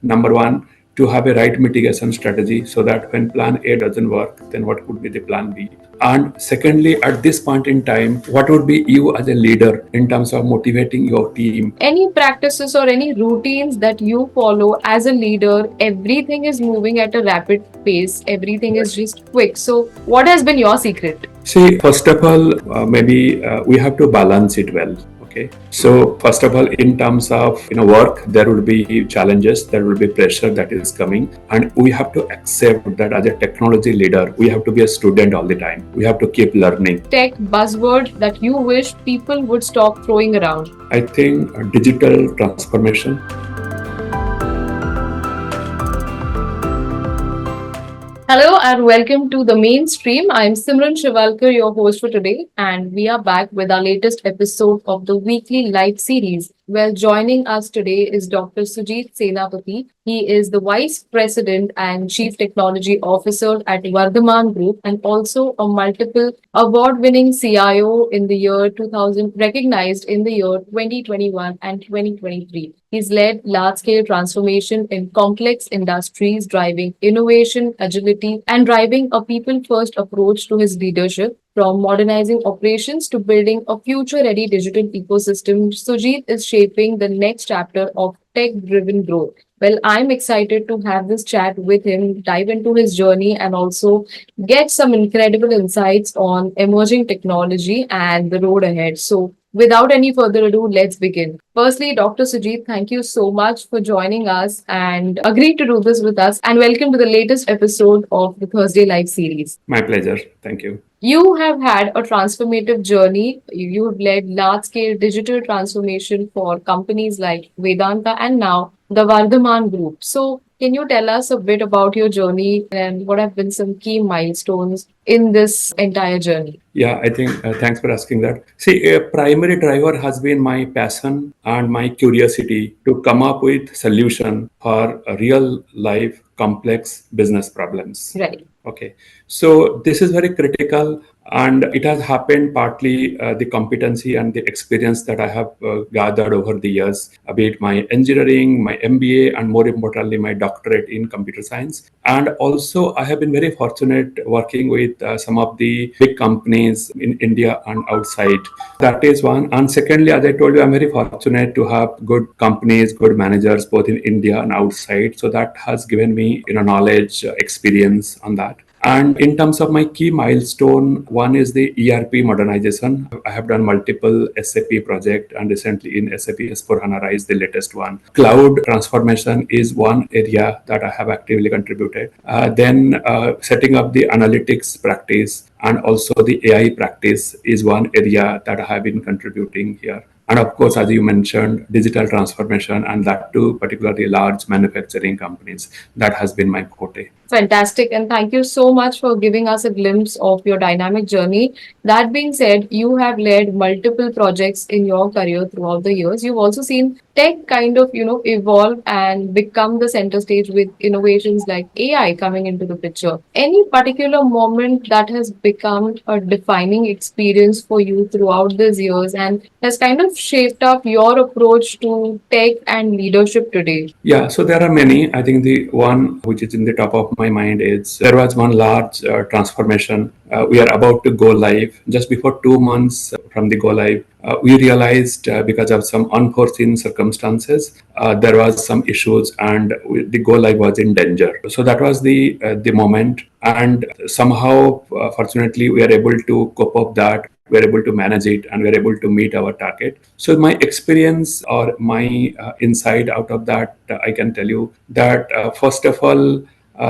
Number one, to have a right mitigation strategy so that when plan A doesn't work, then what could be the plan B? And secondly, at this point in time, what would be you as a leader in terms of motivating your team? Any practices or any routines that you follow as a leader? Everything is moving at a rapid pace, everything is just quick. So, what has been your secret? See, first of all, maybe we have to balance it well. Okay. So first of all, in terms of work, there will be challenges, there will be pressure that is coming, and we have to accept that as a technology leader, we have to be a student all the time. We have to keep learning. Tech buzzword that you wish people would stop throwing around? I think digital transformation. Hello and welcome to the mainstream. I'm Simran Shiwalkar, your host for today, and we are back with our latest episode of the weekly live series. Well, joining us today is Dr. Sujit Senapati. He is the Vice President and Chief Technology Officer at Vardhman Group and also a multiple award-winning CIO in the year 2000, recognized in the year 2021 and 2023. He's led large-scale transformation in complex industries, driving innovation, agility, and driving a people-first approach to his leadership. From modernizing operations to building a future-ready digital ecosystem, Sujit is shaping the next chapter of tech-driven growth. Well, I'm excited to have this chat with him, dive into his journey, and also get some incredible insights on emerging technology and the road ahead. So, without any further ado, let's begin. Firstly, Dr. Sujit, thank you so much for joining us and agreed to do this with us. And welcome to the latest episode of the Thursday Live series. My pleasure. Thank you. You have had a transformative journey. You have led large scale digital transformation for companies like Vedanta and now the Vardhman Group. So, can you tell us a bit about your journey and what have been some key milestones in this entire journey? Yeah, I think thanks for asking that. See, a primary driver has been my passion and my curiosity to come up with solution for real life complex business problems. Right. Okay, so this is very critical, and it has happened partly the competency and the experience that I have gathered over the years, be it my engineering, my MBA, and more importantly, my doctorate in computer science. And also, I have been very fortunate working with some of the big companies in India and outside. That is one. And secondly, as I told you, I'm very fortunate to have good companies, good managers, both in India and outside. So that has given me, knowledge, experience on that. And in terms of my key milestone, one is the ERP modernization. I have done multiple SAP projects, and recently in SAP S/4HANA RISE, the latest one. Cloud transformation is one area that I have actively contributed. Then setting up the analytics practice and also the AI practice is one area that I have been contributing here. And of course, as you mentioned, digital transformation, and that too, particularly large manufacturing companies. That has been my forte. Fantastic. And thank you so much for giving us a glimpse of your dynamic journey. That being said, you have led multiple projects in your career throughout the years. You've also seen tech kind of, evolve and become the center stage with innovations like AI coming into the picture. Any particular moment that has become a defining experience for you throughout these years and has kind of shaped up your approach to tech and leadership today? Yeah, so there are many. I think the one which is in the top of my mind is there was one large transformation. We are about to go live. Just before 2 months from the go live, we realized because of some unforeseen circumstances, there was some issues, and the go live was in danger. So that was the moment, and somehow, fortunately, we are able to cope up that. We're able to manage it, and we're able to meet our target. So my experience or my insight out of that, I can tell you that first of all,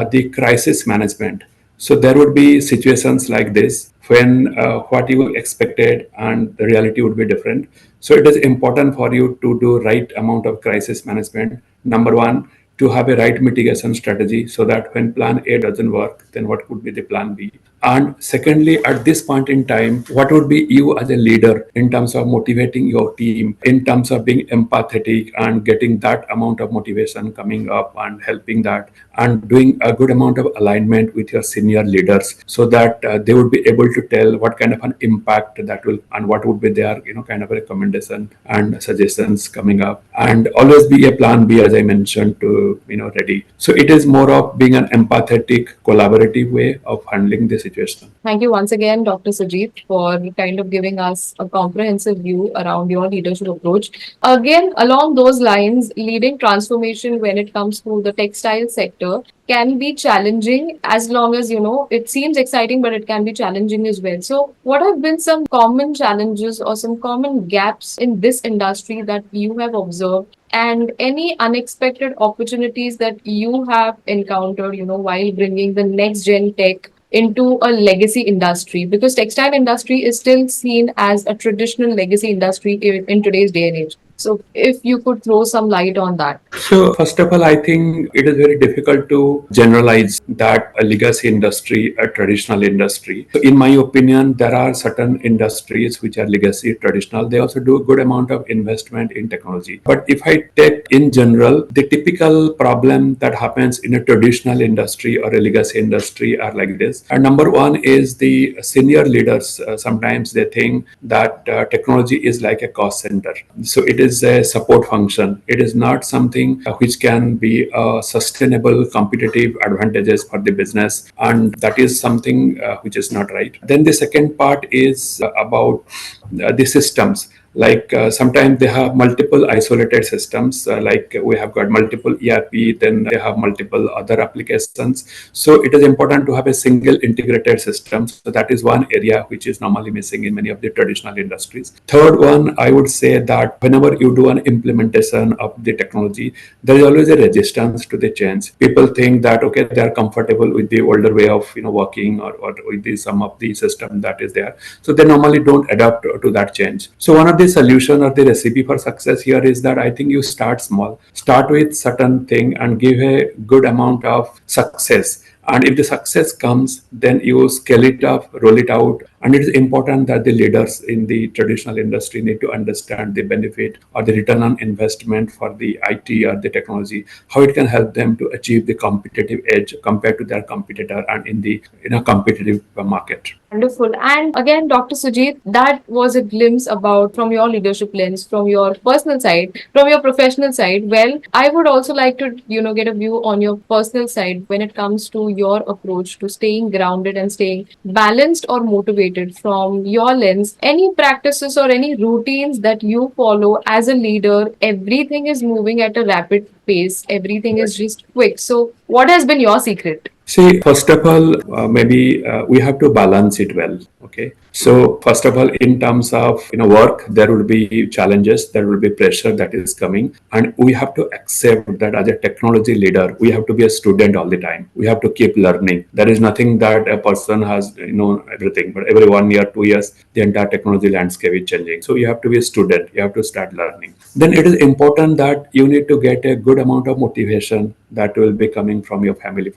the crisis management. So there would be situations like this when what you expected and the reality would be different. So it is important for you to do right amount of crisis management. Number one, to have a right mitigation strategy so that when plan A doesn't work, then what could be the plan B? And secondly, at this point in time, what would be you as a leader in terms of motivating your team, in terms of being empathetic and getting that amount of motivation coming up and helping that, and doing a good amount of alignment with your senior leaders so that they would be able to tell what kind of an impact that will and what would be their kind of a recommendation and suggestions coming up, and always be a plan B, as I mentioned, to ready. So it is more of being an empathetic collaborative way of handling the situation. Thank you once again, Dr. Sujit, for kind of giving us a comprehensive view around your leadership approach. Again, along those lines, leading transformation when it comes to the textile sector can be challenging, as long as it seems exciting, but it can be challenging as well. So what have been some common challenges or some common gaps in this industry that you have observed, and any unexpected opportunities that you have encountered while bringing the next gen tech into a legacy industry, because textile industry is still seen as a traditional legacy industry in today's day and age? So if you could throw some light on that. So, first of all, I think it is very difficult to generalize that a legacy industry, a traditional industry. So in my opinion, there are certain industries which are legacy, traditional. They also do a good amount of investment in technology. But if I take in general, the typical problem that happens in a traditional industry or a legacy industry are like this. And number one is the senior leaders. Sometimes they think that technology is like a cost center. So it is a support function. It is not something which can be sustainable competitive advantages for the business, and that is something which is not right. Then the second part is about the systems. Like sometimes they have multiple isolated systems, like we have got multiple ERP, then they have multiple other applications. So it is important to have a single integrated system. So that is one area which is normally missing in many of the traditional industries. Third one, I would say that whenever you do an implementation of the technology, there is always a resistance to the change. People think that, okay, they are comfortable with the older way of working, or with some of the system that is there. So they normally don't adapt to that change. So one of the solution or the recipe for success here is that I think you start small, start with certain thing and give a good amount of success. And if the success comes, then you scale it up, roll it out. And it is important that the leaders in the traditional industry need to understand the benefit or the return on investment for the IT or the technology, how it can help them to achieve the competitive edge compared to their competitor and in a competitive market. Wonderful. And again, Dr. Sujit, that was a glimpse about from your leadership lens, from your personal side, from your professional side. Well, I would also like to, get a view on your personal side when it comes to your approach to staying grounded and staying balanced or motivated from your lens. Any practices or any routines that you follow as a leader? Everything is moving at a rapid pace. Everything is just quick. So what has been your secret? See, first of all, maybe we have to balance it well. Okay. So first of all, in terms of work, there will be challenges, there will be pressure that is coming, and we have to accept that as a technology leader, we have to be a student all the time. We have to keep learning. There is nothing that a person has everything, but every 1 year, 2 years, the entire technology landscape is changing. So you have to be a student. You have to start learning. Then it is important that you need to get a good amount of motivation that will be coming from your family.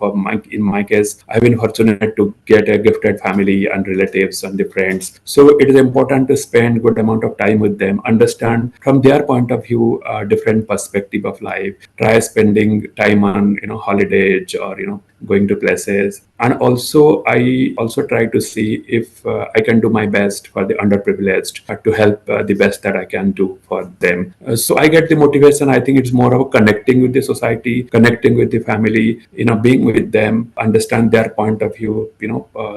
In my case, I've been fortunate to get a gifted family and relatives and the friends. So it is important to spend good amount of time with them, understand from their point of view different perspective of life. Try spending time on holidays or going to places. And also I also try to see if I can do my best for the underprivileged, to help the best that I can do for them. So I get the motivation. I think it's more of connecting with the society, connecting with the family, being with them, understand their point of view,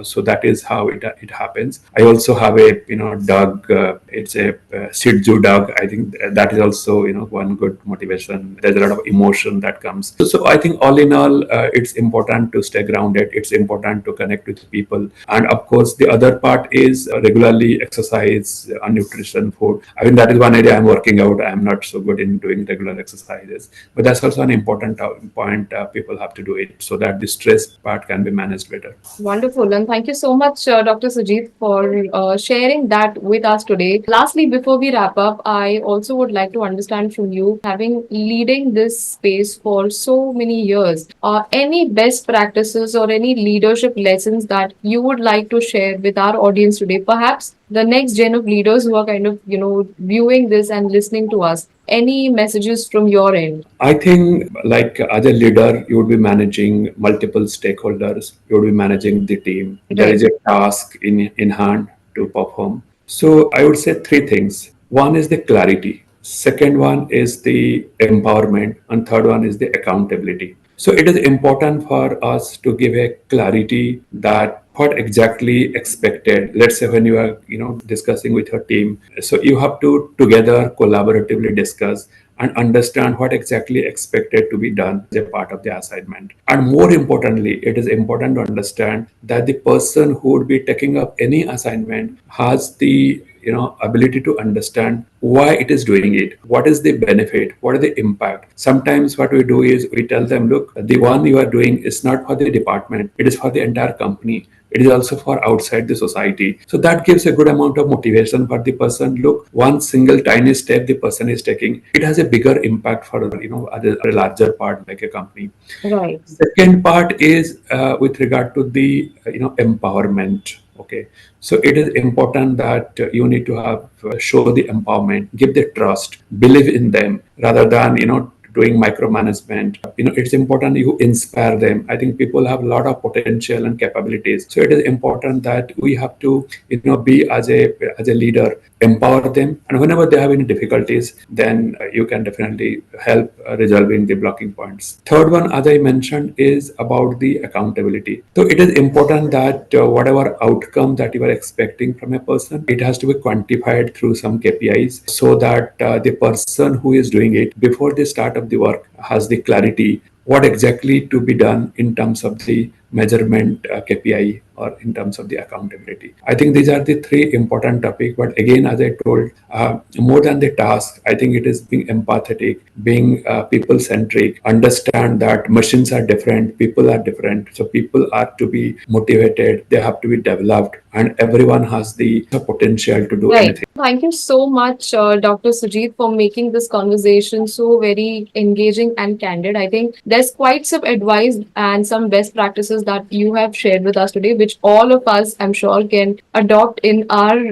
so that is how it happens. I also have a dog. It's a Shih Tzu dog. I think that is also one good motivation. There's a lot of emotion that comes. So I think all in all, it's important to stay grounded. It's important to connect with people. And of course, the other part is regularly exercise, nutrition, food. I mean, that is one area I'm working out. I'm not so good in doing regular exercises, but that's also an important point. People have to do it so that the stress part can be managed better. Wonderful. And thank you so much, Dr. Sujit, for sharing that with us today. Lastly, before we wrap up, I also would like to understand from you, having leading this space for so many years, any best best practices or any leadership lessons that you would like to share with our audience today? Perhaps the next gen of leaders who are kind of, viewing this and listening to us. Any messages from your end? I think, like as a leader, you would be managing multiple stakeholders. You would be managing the team. There Right. is a task in hand to perform. So I would say three things. One is the clarity. Second one is the empowerment, and third one is the accountability. So it is important for us to give a clarity that what exactly expected. Let's say when you are discussing with your team, so you have to together collaboratively discuss and understand what exactly expected to be done as a part of the assignment. And more importantly, it is important to understand that the person who would be taking up any assignment has the ability to understand why it is doing it, what is the benefit, what is the impact. Sometimes what we do is we tell them, look, the one you are doing is not for the department, it is for the entire company, it is also for outside the society. So that gives a good amount of motivation for the person. Look, one single tiny step the person is taking, it has a bigger impact for a larger part like a company. Right. Second part is with regard to the empowerment. Okay, so it is important that you need to have show the empowerment, give the trust, believe in them, rather than doing micromanagement. It's important you inspire them. I think people have a lot of potential and capabilities, so it is important that we have to be as a leader, empower them, and whenever they have any difficulties, then you can definitely help resolving the blocking points. Third one, as I mentioned, is about the accountability. So it is important that whatever outcome that you are expecting from a person, it has to be quantified through some KPIs, so that the person who is doing it before the start of the work has the clarity what exactly to be done in terms of the measurement KPI or in terms of the accountability. I think these are the three important topics. But again, as I told, more than the task, I think it is being empathetic, being people centric, understand that machines are different, people are different. So people are to be motivated, they have to be developed, and everyone has the potential to do Right. anything. Thank you so much, Dr. Sujit, for making this conversation so very engaging and candid. I think there's quite some advice and some best practices that you have shared with us today, which all of us, I'm sure, can adopt in our,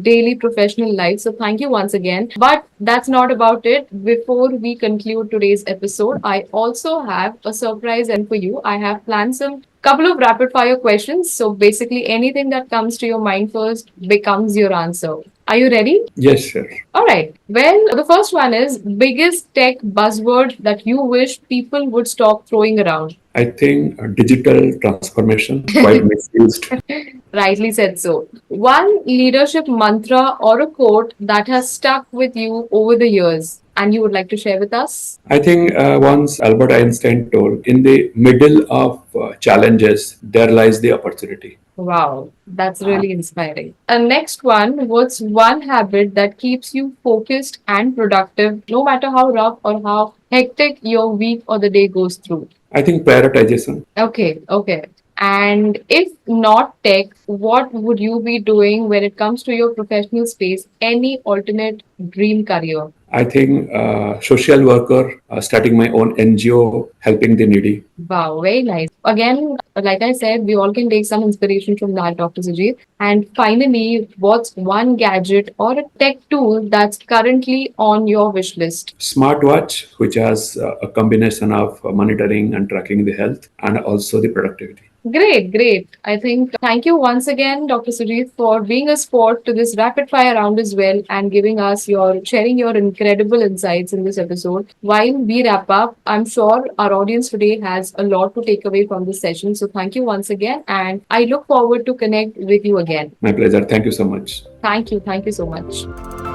daily professional life. So thank you once again. But that's not about it. Before we conclude today's episode, I also have a surprise and for you. I have planned some couple of rapid fire questions. So basically, anything that comes to your mind first becomes your answer. Are you ready? Yes, sure. All right. Well, the first one is biggest tech buzzword that you wish people would stop throwing around. I think digital transformation quite misused. Rightly said so. One leadership mantra or a quote that has stuck with you over the years and you would like to share with us? I think once Albert Einstein told, in the middle of challenges, there lies the opportunity. Wow, that's really inspiring. Next one, what's one habit that keeps you focused and productive no matter how rough or how hectic your week or the day goes through? I think prioritization. Okay, okay. And if not tech, what would you be doing when it comes to your professional space? Any alternate dream career? I think social worker, starting my own NGO, helping the needy. Wow, very nice. Again, like I said, we all can take some inspiration from that, Dr. Sujit. And finally, what's one gadget or a tech tool that's currently on your wish list? Smartwatch, which has a combination of monitoring and tracking the health and also the productivity. Great, great. I think thank you once again, Dr. Sujit, for being a sport to this rapid fire round as well and giving us your sharing your incredible insights in this episode. While we wrap up, I'm sure our audience today has a lot to take away from this session. So thank you once again, and I look forward to connect with you again. My pleasure. Thank you so much. Thank you so much.